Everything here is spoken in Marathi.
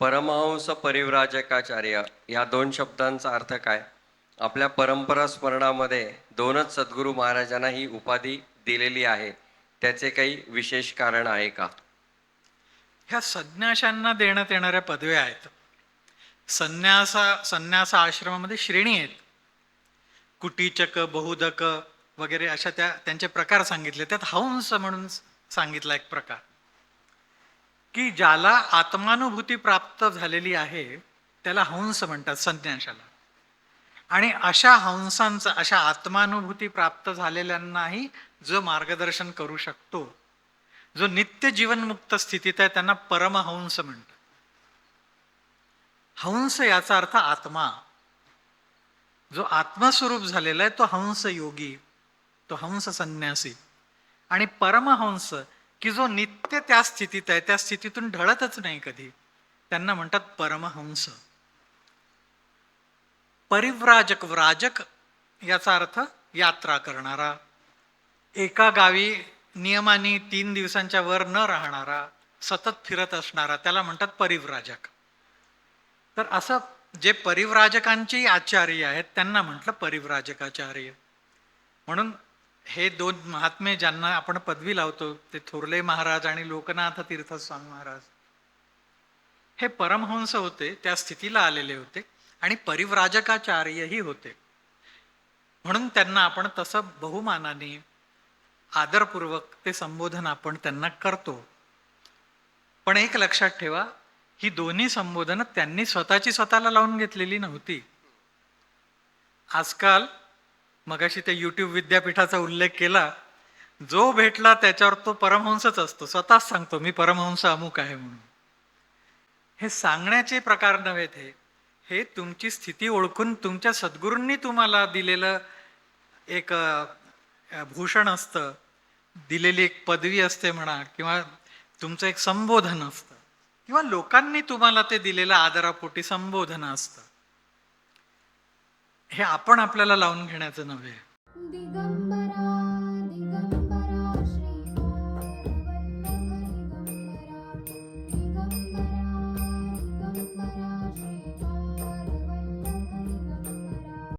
परमहंस परिव्राजकाचार्य या दोन शब्दांचा अर्थ काय? आपल्या परंपरा स्मरणामध्ये दोनच सद्गुरू महाराजांना ही उपाधी दिलेली आहे, त्याचे काही विशेष कारण आहे का? ह्या संन्याशांना देण्यात येणाऱ्या पदव्या आहेत. संन्यास आश्रमामध्ये श्रेणी आहेत. कुटीचक, बहुदक वगैरे अशा त्यांचे प्रकार सांगितले. त्यात हंस म्हणून सांगितला एक प्रकार, की ज्याला आत्मानुभूती प्राप्त झालेली आहे त्याला हंस म्हणतात संन्याशाला. आणि अशा हंसांचा, अशा आत्मानुभूती प्राप्त झालेल्यांनाही जो मार्गदर्शन करू शकतो, जो नित्य जीवनमुक्त स्थितीत आहे, त्यांना परमहंस म्हणतात. हंस याचा अर्थ आत्मा. जो आत्मस्वरूप झालेला आहे तो हंस योगी, तो हंस संन्यासी. आणि परमहंस की जो नित्य त्या स्थितीत आहे, त्या स्थितीतून ढळतच नाही कधी, त्यांना म्हणतात परमहंस. परिव्राजक, व्राजक याचा अर्थ यात्रा करणारा, एका गावी नियमाने 3 दिवसांच्या वर न राहणारा, सतत फिरत असणारा, त्याला म्हणतात परिव्राजक. तर असं जे परिव्राजकांचे आचार्य आहेत त्यांना म्हटलं परिव्राजकाचार्य. म्हणून हे दोन महात्मे ज्यांना आपण पदवी लावतो, ते थोरले महाराज आणि लोकनाथ तीर्थ स्वामी महाराज, हे परमहंस होते, त्या स्थितीला आलेले होते आणि परिव्राजकाचार्यही होते. म्हणून त्यांना आपण तसं बहुमानाने, आदरपूर्वक ते संबोधन आपण त्यांना करतो. पण एक लक्षात ठेवा, ही दोन्ही संबोधनं त्यांनी स्वतःला लावून घेतलेली नव्हती. आजकाल मगाशी ते YouTube विद्यापीठाचा उल्लेख केला, जो भेटला त्याच्यावर तो परमहंसच असतो, स्वतःच सांगतो मी परमहंस अमुक आहे म्हणून. हे सांगण्याचे प्रकार नव्हेत, हे तुमची स्थिती ओळखून तुमच्या सद्गुरूंनी तुम्हाला दिलेलं एक भूषण असतं, दिलेली एक पदवी असते म्हणा, किंवा तुमचं एक संबोधन असतं, किंवा लोकांनी तुम्हाला ते दिलेलं आदरापोटी संबोधन असतं. हे आपण आपल्याला लावून घेण्याचं नव्हे.